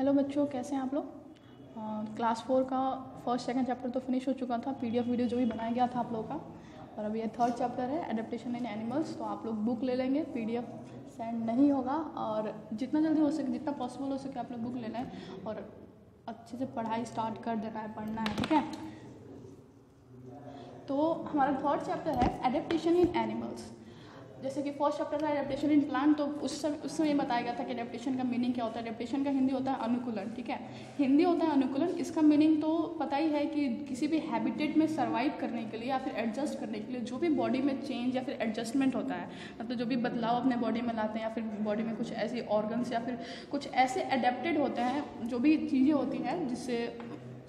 Hello बच्चों, कैसे हैं आप लोग। क्लास 4 का फर्स्ट सेकंड चैप्टर तो फिनिश हो चुका था। पीडीएफ वीडियो जो भी बनाया गया था आप लोगों का, और अभी ये थर्ड चैप्टर है एडेप्टेशन इन एनिमल्स। तो आप लोग बुक ले लेंगे, पीडीएफ सेंड नहीं होगा, और जितना जल्दी हो सके, जितना पॉसिबल हो सके आप लोग बुक लेना है और अच्छे से पढ़ाई स्टार्ट कर देना है, पढ़ना है, ठीक है। तो हमारा थर्ड चैप्टर है एडेप्टेशन इन एनिमल्स। जैसे कि फर्स्ट चैप्टर था एडेप्टेशन इन प्लांट, तो उस समय ये बताया गया था कि एडेप्टेशन का मीनिंग क्या होता है। एडेप्टेशन का हिंदी होता है अनुकूलन, ठीक है। हिंदी होता है अनुकूलन। इसका मीनिंग तो पता ही है कि किसी भी हैबिटेट में सर्वाइव करने के लिए या फिर एडजस्ट करने के लिए जो भी बॉडी में चेंज या फिर एडजस्टमेंट होता है, मतलब जो भी बदलाव अपने बॉडी में लाते हैं या फिर बॉडी में कुछ ऐसी ऑर्गन्स या फिर कुछ ऐसे एडेप्टेड होते हैं, जो भी चीज़ें होती हैं जिससे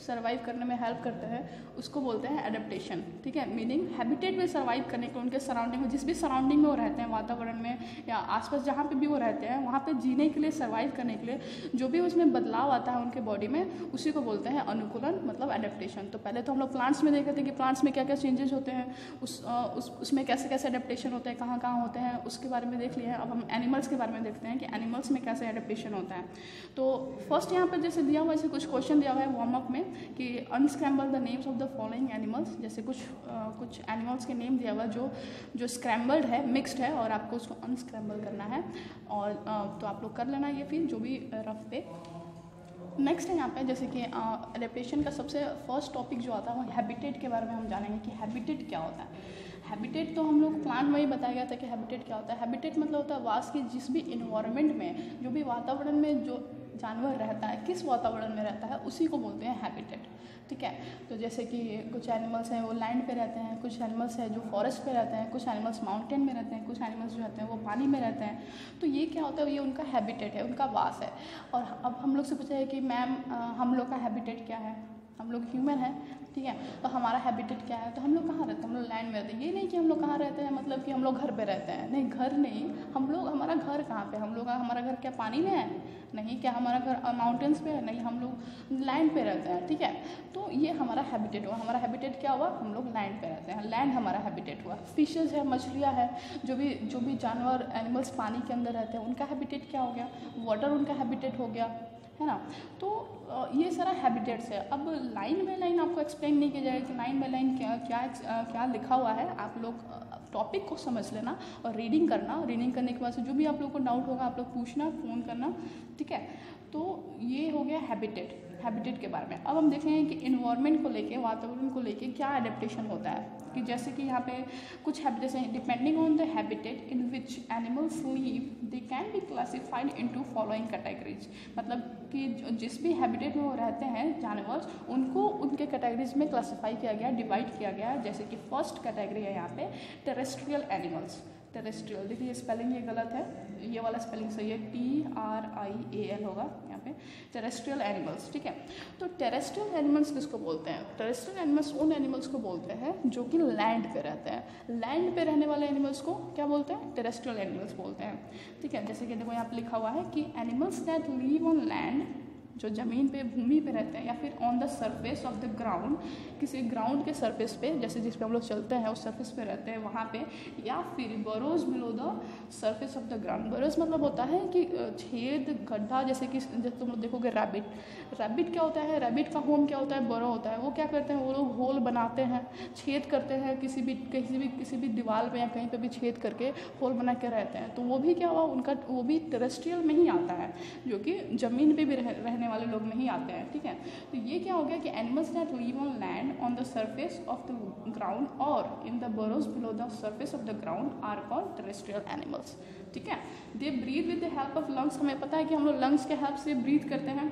सर्वाइव करने में हेल्प करते हैं, उसको बोलते हैं एडेप्टेशन, ठीक है। मीनिंग हैबिटेट में सर्वाइव करने के लिए उनके सराउंडिंग में, जिस भी सराउंडिंग में वो रहते हैं, वातावरण में या आसपास जहाँ पे भी वो रहते हैं, वहाँ पे जीने के लिए, सर्वाइव करने के लिए जो भी उसमें बदलाव आता है उनके बॉडी में, उसी को बोलते हैं अनुकूलन, मतलब एडेप्टेशन। तो पहले तो हम लोग प्लांट्स में देखे थे कि प्लांट्स में क्या क्या चेंजेस होते हैं, उसमें कैसे कैसे एडेप्टेशन होते हैं, कहाँ कहाँ होते हैं, उसके बारे में देख लिया है। अब हम एनिमल्स के बारे में देखते हैं कि एनिमल्स में कैसे एडेप्टेशन होता है। तो फर्स्ट यहाँ पर जैसे दिया हुआ, जैसे कुछ क्वेश्चन दिया हुआ है वार्म अप में कि unscramble the names of the following animals. जैसे कुछ एनिमल्स के नेम दिया हुआ जो स्क्रैम्बल्ड है, मिक्स्ड है, और आपको उसको अनस्क्रैम्बल करना है। और तो आप लोग कर लेना ये फिर जो भी रफ पे। नेक्स्ट है यहाँ पे जैसे कि एडेप्टेशन का सबसे फर्स्ट टॉपिक जो आता है वो हैबिटेट के बारे में हम जानेंगे कि हैबिटेट क्या होता है। हैबिटेट तो हम लोग प्लांट में ही बताया गया था कि हैबिटेट क्या होता है। हैबिटेट मतलब होता है वास की जिस भी इन्वायरमेंट में, जो भी वातावरण में जो जानवर रहता है, किस वातावरण में रहता है, उसी को बोलते हैं हैबिटेट, ठीक है। तो जैसे कि कुछ एनिमल्स हैं वो लैंड पे रहते हैं, कुछ एनिमल्स हैं जो फॉरेस्ट पे रहते हैं, कुछ एनिमल्स माउंटेन में रहते हैं, कुछ एनिमल्स जो रहते हैं वो पानी में रहते हैं। तो ये क्या होता है, ये उनका हैबिटेट है, उनका वास है। और अब हम लोग से पूछा है कि मैम हम लोग का हैबिटेट क्या है, हम लोग ह्यूमन है, ठीक है। तो हमारा हैबिटेट क्या है, तो हम लोग कहाँ रहते हैं, हम लोग लैंड में रहते हैं। ये नहीं कि हम लोग कहाँ रहते हैं मतलब कि हम लोग घर पे रहते हैं, नहीं, घर नहीं। हम लोग, हमारा घर कहाँ पे, हम लोग का हमारा घर क्या पानी में है, नहीं। क्या हमारा घर माउंटेन्स पे है, नहीं, हम लोग लैंड पे रहते हैं, ठीक है। तो ये हमारा हैबिटेट हुआ। हमारा हैबिटेट क्या हुआ, हम लोग लैंड पे रहते हैं, लैंड हमारा हैबिटेट हुआ। फिशेस है, मछलियाँ है, जो भी जानवर एनिमल्स पानी के अंदर रहते हैं, उनका हैबिटेट क्या हो गया, वाटर उनका हैबिटेट हो गया, है ना। तो ये सारा हैबिटेट्स है। अब लाइन बाय लाइन आपको एक्सप्लेन नहीं किया जाएगा कि लाइन बाय लाइन क्या लिखा हुआ है। आप लोग टॉपिक को समझ लेना और रीडिंग करना। रीडिंग करने के बाद से जो भी आप लोग को डाउट होगा आप लोग पूछना, फ़ोन करना, ठीक है। तो ये हो गया हैबिटेट के बारे में। अब हम देखेंगे कि इन्वायरमेंट को लेके, वातावरण को लेके क्या एडेप्टेशन होता है। कि जैसे कि यहाँ पे कुछ हैबिटेट्स हैं, depending on the habitat in which animals live they can be classified into following categories. मतलब कि जिस भी हैबिटेट में वो रहते हैं जानवर, उनको उनके कैटेगरीज में क्लासीफाई किया गया, डिवाइड किया गया। जैसे कि फर्स्ट कैटेगरी है यहाँ पे टेरेस्ट्रियल एनिमल्स। टेरेस्ट्रियल, देखिए ये स्पेलिंग ये गलत है, ये वाला स्पेलिंग सही है, TRIAL होगा यहाँ पे, टेरेस्ट्रियल एनिमल्स, ठीक है। तो टेरेस्ट्रियल एनिमल्स किसको बोलते हैं, टेरेस्ट्रियल एनिमल्स उन एनिमल्स को बोलते हैं जो कि लैंड पे रहते हैं। लैंड पे रहने वाले एनिमल्स को क्या बोलते हैं, टेरेस्ट्रियल एनिमल्स बोलते हैं, ठीक है। जैसे कि देखो यहाँ पे लिखा हुआ है कि animals that live on land, जो ज़मीन पे, भूमि पे रहते हैं, या फिर on the surface of the ground, किसी ग्राउंड के सरफेस पे, जैसे जिस पे हम लोग चलते हैं उस सरफेस पे रहते हैं वहाँ पे, या फिर burrows below the surface of the ground. Burrows मतलब होता है कि छेद, गड्ढा। जैसे तुम लोग देखोगे रैबिट क्या होता है, रैबिट का होम क्या होता है, बरो होता है। वो क्या करते हैं, वो लोग होल बनाते हैं, छेद करते हैं, किसी भी दीवार पे या कहीं पे भी छेद करके होल बना के रहते हैं। तो वो भी क्या हुआ, उनका वो भी टेरेस्ट्रियल में ही आता है, जो कि ज़मीन पे भी रहने वाले लोग नहीं आते हैं, ठीक है। तो ये क्या हो गया कि animals that live on land on the surface of the ground और in the burrows below the surface of the ground are called terrestrial animals, ठीक है। They breathe with the help of lungs. हमें पता है कि हम लोग lungs के हेल्प से ब्रीथ करते हैं।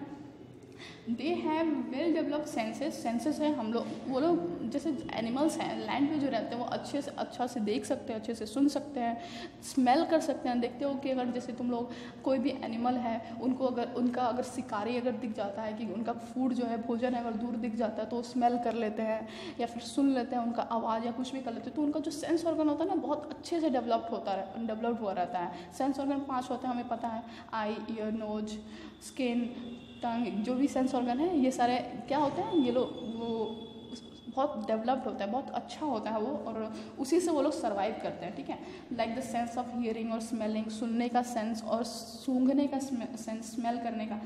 They have well developed senses है। हम लोग, वो लोग जैसे एनिमल्स हैं लैंड पे जो रहते हैं, वो अच्छा से देख सकते हैं, अच्छे से सुन सकते हैं, स्मेल कर सकते हैं। देखते हो कि अगर जैसे तुम लोग कोई भी एनिमल है, उनको अगर शिकारी अगर दिख जाता है कि उनका फूड जो है, भोजन है, अगर दूर दिख जाता है तो स्मेल कर लेते हैं या फिर सुन लेते हैं उनका आवाज़ या कुछ भी कर लेते हैं। तो उनका जो सेंस ऑर्गन होता है ना, बहुत अच्छे से डेवलप्ड हुआ रहता है। सेंस ऑर्गन 5 होते हैं, हमें पता है, आई, ईयर, नोज, स्किन, टंग, जो भी सेंस ऑर्गन है, ये सारे क्या होते हैं, ये लोग वो बहुत डेवलप्ड होता है, बहुत अच्छा होता है वो, और उसी से वो लोग सर्वाइव करते हैं, ठीक है। Like the sense of hearing और स्मेलिंग, सुनने का सेंस और सूंघने का सेंस, स्मेल करने का,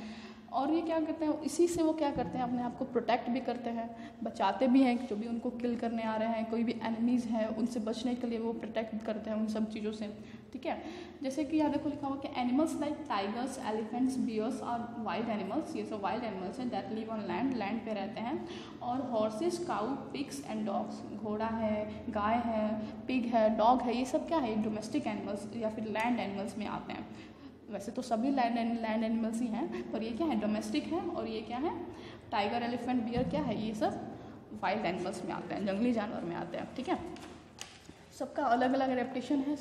और ये क्या करते हैं, इसी से वो क्या करते हैं, अपने आप को प्रोटेक्ट भी करते हैं, बचाते भी हैं, जो भी उनको किल करने आ रहे हैं, कोई भी एनिमीज़ हैं उनसे बचने के लिए वो प्रोटेक्ट करते हैं उन सब चीज़ों से, ठीक है। जैसे कि यहाँ देखो लिखा हुआ कि animals like tigers, elephants, bears और वाइल्ड एनिमल्स, ये सब वाइल्ड एनिमल्स हैं that live on land, land पे रहते हैं। और horses, cow, pigs and dogs, घोड़ा है, गाय है, पिग है, डॉग है, ये सब क्या है, डोमेस्टिक एनिमल्स या फिर लैंड एनिमल्स में आते हैं। वैसे तो सभी लैंड एनिमल्स ही हैं, पर ये क्या है, डोमेस्टिक है। और ये क्या है, टाइगर, एलिफेंट, बियर क्या है, ये सब वाइल्ड एनिमल्स में आते हैं, जंगली जानवर में आते हैं, ठीक है। सबका अलग अलग एडेप्टेशन है,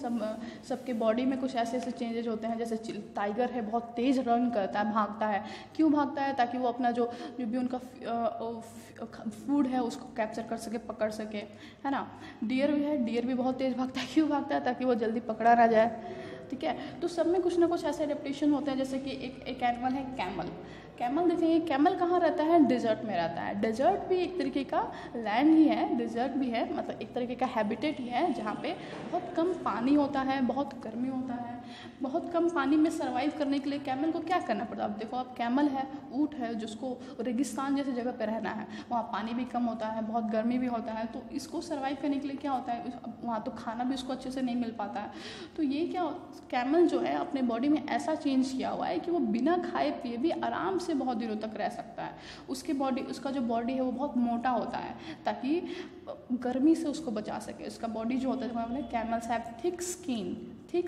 सबके बॉडी में कुछ ऐसे ऐसे चेंजेज होते हैं। जैसे टाइगर है, बहुत तेज़ रन करता है, भागता है। क्यों भागता है, ताकि वो अपना जो भी उनका फूड है उसको कैप्चर कर सके, पकड़ सके, है ना। डियर भी है, डियर भी बहुत तेज़ भागता है। क्यों भागता है, ताकि वो जल्दी पकड़ा ना जाए, ठीक है। तो सब में कुछ ना कुछ ऐसे एडेप्टेशन होते हैं। जैसे कि एक एनिमल है कैमल। कैमल देखेंगे, कैमल कहाँ रहता है, डिजर्ट में रहता है। डिजर्ट भी एक तरीके का लैंड ही है, डिजर्ट भी है, मतलब एक तरीके का हैबिटेट ही है, जहाँ पे बहुत कम पानी होता है, बहुत गर्मी होता है। बहुत कम पानी में सर्वाइव करने के लिए कैमल को क्या करना पड़ता है। अब देखो, अब कैमल है, ऊँट है, जिसको रेगिस्तान जैसी जगह पे रहना है, वहाँ पानी भी कम होता है, बहुत गर्मी भी होता है, तो इसको सर्वाइव करने के लिए क्या होता है, वहाँ तो खाना भी उसको अच्छे से नहीं मिल पाता है। तो ये क्या, कैमल जो है अपने बॉडी में ऐसा चेंज किया हुआ है कि वो बिना खाए पिए भी आराम से बहुत दिनों तक रह सकता है। उसका जो बॉडी है वो बहुत मोटा होता है, ताकि गर्मी से उसको बचा सके। उसका बॉडी जो होता है, कैमल्स हैव थिक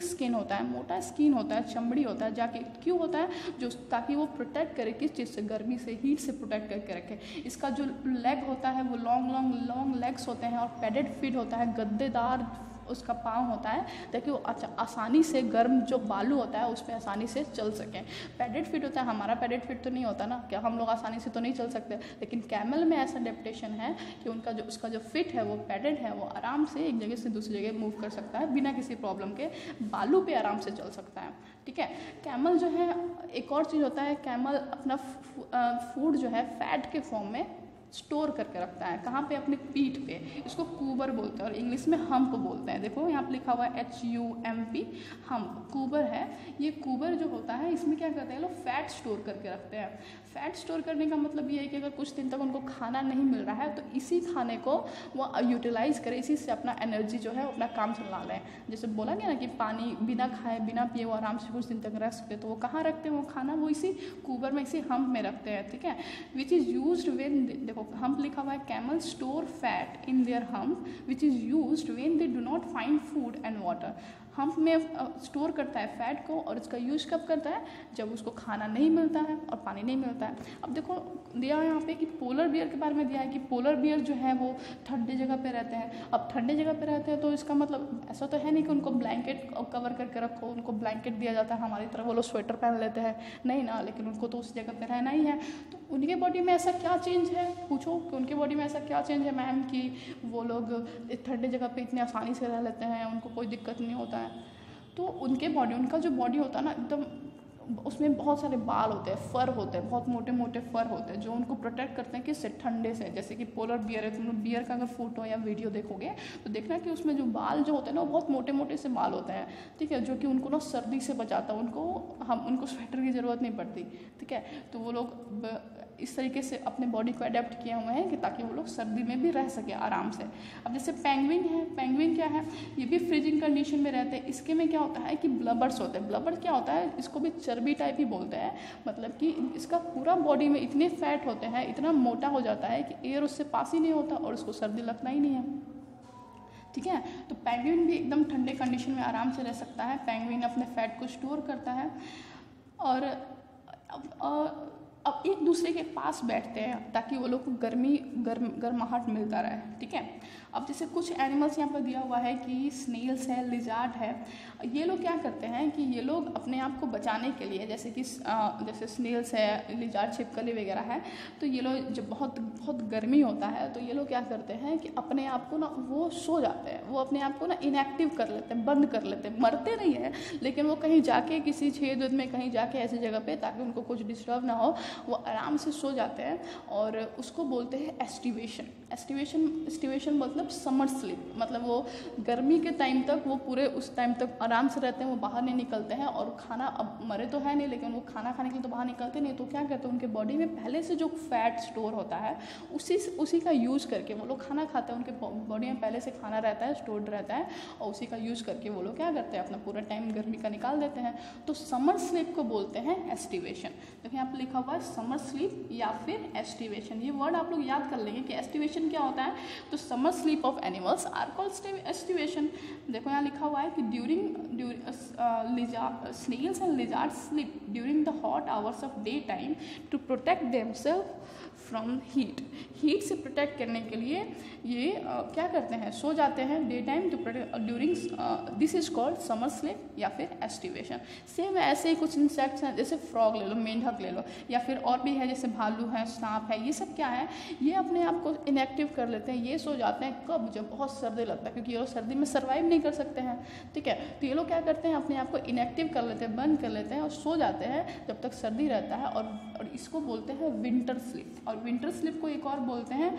स्किन होता है, मोटा स्किन होता है, चमड़ी होता है, जाके क्यों होता है, जो ताकि वो प्रोटेक्ट करे किस चीज़ से, गर्मी से, हीट से प्रोटेक्ट करके रखे। इसका जो लेग होता है वो लॉन्ग लेग्स होते हैं, और पैडेड फीट होता है, गद्देदार उसका पाँव होता है, ताकि वो आसानी से गर्म जो बालू होता है उस पर आसानी से चल सकें। पैडेड फिट होता है, हमारा पैडेड फिट तो नहीं होता ना, क्या हम लोग आसानी से तो नहीं चल सकते, लेकिन कैमल में ऐसा एडेप्टेशन है कि उसका जो फिट है वो पैडेड है, वो आराम से एक जगह से दूसरी जगह मूव कर सकता है बिना किसी प्रॉब्लम के, बालू पे आराम से चल सकता है, ठीक है। कैमल जो है, एक और चीज़ होता है, कैमल अपना फूड जो है फैट के फॉर्म में स्टोर करके रखता है। कहाँ पे, अपने पीठ पे। इसको कूबर बोलते हैं, और इंग्लिश में हम्प बोलते हैं। देखो यहाँ पे लिखा हुआ है HUMP, हम्प, कूबर है। ये कूबर जो होता है, इसमें क्या करते हैं लोग, फैट स्टोर करके रखते हैं। फैट स्टोर करने का मतलब ये है कि अगर कुछ दिन तक उनको खाना नहीं मिल रहा है, तो इसी खाने को वो यूटिलाइज करें, इसी से अपना एनर्जी जो है अपना काम चला लें। जैसे बोला गया ना कि पानी बिना खाए बिना पिए वो आराम से कुछ दिन तक रह सकते, तो वो कहाँ रखते हैं वो खाना, वो इसी कूबर में, इसी हम्प में रखते हैं, ठीक है। विच इज़ यूज्ड व्हेन, देखो हम्प लिखा हुआ है, camel store fat in their hump which is used when they do not find food and water. Hump में स्टोर करता है फैट को, और इसका यूज कब करता है, जब उसको खाना नहीं मिलता है और पानी नहीं मिलता है। अब देखो दिया है यहाँ पे कि पोलर बियर के बारे में दिया है कि पोलर बियर जो है वो ठंडी जगह पे रहते हैं। अब ठंडी जगह पे रहते हैं तो इसका मतलब ऐसा तो है नहीं कि उनको ब्लैंकेट कवर करके रखो, उनको ब्लैंकेट दिया जाता है हमारी तरह, वो लोग स्वेटर पहन लेते हैं, नहीं ना, लेकिन उनको तो उस जगह पे रहना ही है। तो उनके बॉडी में ऐसा क्या चेंज है, पूछो कि उनके बॉडी में ऐसा क्या चेंज है मैम, कि वो लोग ठंडी जगह पे इतने आसानी से रह लेते हैं, उनको कोई दिक्कत नहीं होता है। तो उनका जो बॉडी होता है ना, एकदम उसमें बहुत सारे बाल होते हैं, फर होते हैं, बहुत मोटे मोटे फर होते हैं, जो उनको प्रोटेक्ट करते हैं किससे, ठंडे से। जैसे कि पोलर बियर है, तुम लोग बियर का अगर फोटो या वीडियो देखोगे तो देखना कि उसमें जो बाल जो होते हैं ना, वो बहुत मोटे मोटे से बाल होते हैं, ठीक है, जो कि उनको ना सर्दी से बचाता है, उनको स्वेटर की ज़रूरत नहीं पड़ती, ठीक है। तो वो लोग इस तरीके से अपने बॉडी को अडेप्ट किए हुए हैं कि ताकि वो लोग सर्दी में भी रह सके आराम से। अब जैसे पेंगुइन है, पेंगुइन क्या है, ये भी फ्रीजिंग कंडीशन में रहते हैं। इसके में क्या होता है कि ब्लबर्स होते हैं। ब्लबर क्या होता है, इसको भी चर्बी टाइप ही बोलते हैं, मतलब कि इसका पूरा बॉडी में इतने फैट होते हैं, इतना मोटा हो जाता है कि एयर उससे पास ही नहीं होता और उसको सर्दी लगना ही नहीं है, ठीक है। तो पेंगुइन भी एकदम ठंडे कंडीशन में आराम से रह सकता है। पेंगुइन अपने फैट को स्टोर करता है, और अब एक दूसरे के पास बैठते हैं ताकि वो लोग को गर्माहट मिलता रहे, ठीक है। अब जैसे कुछ एनिमल्स यहाँ पर दिया हुआ है कि स्नेल्स है, लिजार्ड है, ये लोग क्या करते हैं कि ये लोग अपने आप को बचाने के लिए, जैसे कि जैसे स्नेल्स है, लिजार्ड, छिपकली वगैरह है, तो ये लोग जब बहुत बहुत गर्मी होता है तो ये लोग क्या करते हैं कि अपने आप को ना वो सो जाते हैं, वो अपने आप को ना इनएक्टिव कर लेते हैं, बंद कर लेते हैं। मरते नहीं है, लेकिन वो कहीं जाके किसी छेद में कहीं जाके ऐसी जगह पे, ताकि उनको कुछ डिस्टर्ब ना हो, वो वो आराम से सो जाते हैं और उसको बोलते हैं एस्टिवेशन। एस्टिवेशन मतलब समर स्लीप, मतलब वो गर्मी के टाइम तक वो पूरे उस टाइम तक आराम से रहते हैं, वो बाहर नहीं निकलते हैं। और खाना, अब मरे तो है नहीं लेकिन वो खाना खाने के लिए तो बाहर निकलते नहीं, तो क्या करते हैं उनके बॉडी में पहले से जो फैट स्टोर होता है उसी का यूज़ करके वो लोग खाना खाते हैं। उनके बॉडी में पहले से खाना रहता है, स्टोर्ड रहता है, और उसी का यूज़ करके वो लोग क्या करते हैं अपना पूरा टाइम गर्मी का निकाल देते हैं। तो समर स्लीप को बोलते हैं एस्टिवेशन। देखिए यहाँ पर लिखा हुआ है समर स्लीप या फिर एस्टिवेशन। ये वर्ड आप लोग याद कर लेंगे कि एस्टिवेशन क्या होता है। तो summer sleep of animals are called aestivation. देखो यहाँ लिखा हुआ है कि during snails and lizards sleep during the hot hours of daytime to protect themselves from heat से प्रोटेक्ट करने के लिए ये क्या करते हैं, सो जाते हैं day time to protect during, this is called summer sleep या फिर एस्टिवेशन। सेम ऐसे ही कुछ इंसेक्ट्स हैं, जैसे फ्रॉग ले लो, मेंढक ले लो, या फिर और भी है जैसे भालू है, सांप है, ये सब क्या है, ये अपने आप को इनएक्टिव कर लेते हैं। ये सो जाते हैं कब, जब बहुत सर्दी लगता है, क्योंकि ये लोग सर्दी में सर्वाइव नहीं कर सकते हैं, ठीक है। तो ये लोग क्या करते हैं, अपने आप को इनएक्टिव कर लेते हैं, बंद कर लेते हैं और सो जाते हैं जब तक सर्दी रहता है। और इसको बोलते हैं विंटर स्लीप। और विंटर स्लीप को एक और बोलते हैं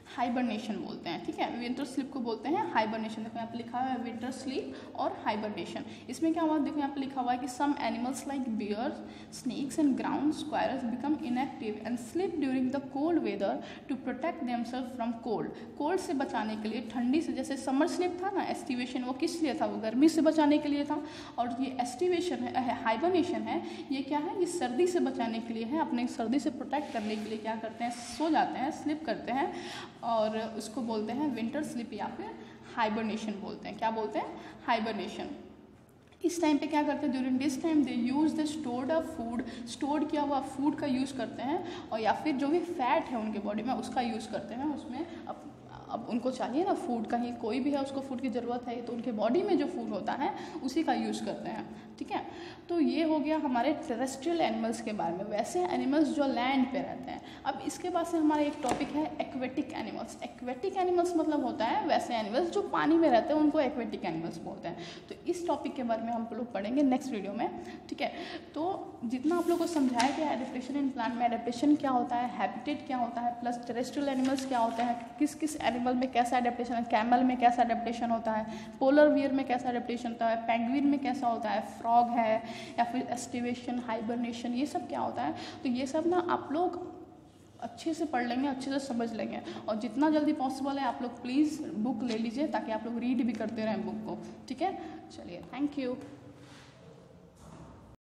हाइबरनेशन बोलते हैं, ठीक है। विंटर स्लीप को बोलते हैं हाइबरनेशन। देखो यहाँ पे लिखा हुआ है विंटर स्लीप और हाइबरनेशन। इसमें क्या हुआ, देखो यहाँ पे लिखा हुआ है कि some animals like bears, snakes and ground squirrels become inactive and sleep during the cold weather to protect themselves from cold. Cold से बचाने के लिए, ठंडी से, जैसे समर स्लीप था ना, एस्टिवेशन वो किस लिए था, वो गर्मी से बचाने के लिए था। और ये एस्टिवेशन है, हाइबरनेशन है, ये क्या है, ये सर्दी से बचाने के लिए है, अपने सर्दी से प्रोटेक्ट करने के लिए क्या करते हैं, सो जाते हैं, स्लीप करते हैं, और उसको बोलते हैं विंटर स्लीप या फिर हाइबरनेशन बोलते हैं। क्या बोलते हैं, हाइबरनेशन। इस टाइम पे क्या करते हैं, during this time they use the stored up food, stored किया हुआ फूड का यूज़ करते हैं, और या फिर जो भी फैट है उनके बॉडी में उसका यूज़ करते हैं। उसमें अब उनको चाहिए ना फूड, कहीं कोई भी है उसको फूड की ज़रूरत है, तो उनके बॉडी में जो फूड होता है उसी का यूज़ करते हैं, ठीक है। तो ये हो गया हमारे टेरेस्ट्रियल एनिमल्स के बारे में, वैसे एनिमल्स जो लैंड पे रहते हैं। अब इसके बाद से हमारा एक टॉपिक है एक्वेटिक एनिमल्स। एक्वेटिक एनिमल्स मतलब होता है वैसे एनिमल्स जो पानी में रहते हैं, उनको एक्वेटिक एनिमल्स बोलते हैं। तो इस टॉपिक के बारे में हम लोग पढ़ेंगे नेक्स्ट वीडियो में, ठीक है। तो जितना आप लोग को समझाया गया एडेप्टेशन इन प्लांट में, एडेप्टेशन क्या होता है, हैबिटेट क्या होता है, प्लस टेरेस्ट्रियल एनिमल्स क्या होते हैं, किस किस एनिमल में कैसा एडेप्टेशन है, कैमल में कैसा एडेप्टेशन होता है, पोलर बियर में कैसा एडेप्टेशन होता है, पेंगुइन में कैसा होता है, फ्रॉग है, या फिर एस्टिवेशन, हाइबरनेशन, ये सब क्या होता है। तो ये सब ना आप लोग अच्छे से पढ़ लेंगे, अच्छे से समझ लेंगे, और जितना जल्दी पॉसिबल है आप लोग प्लीज़ बुक ले लीजिए ताकि आप लोग रीड भी करते रहें बुक को, ठीक है। चलिए, थैंक यू।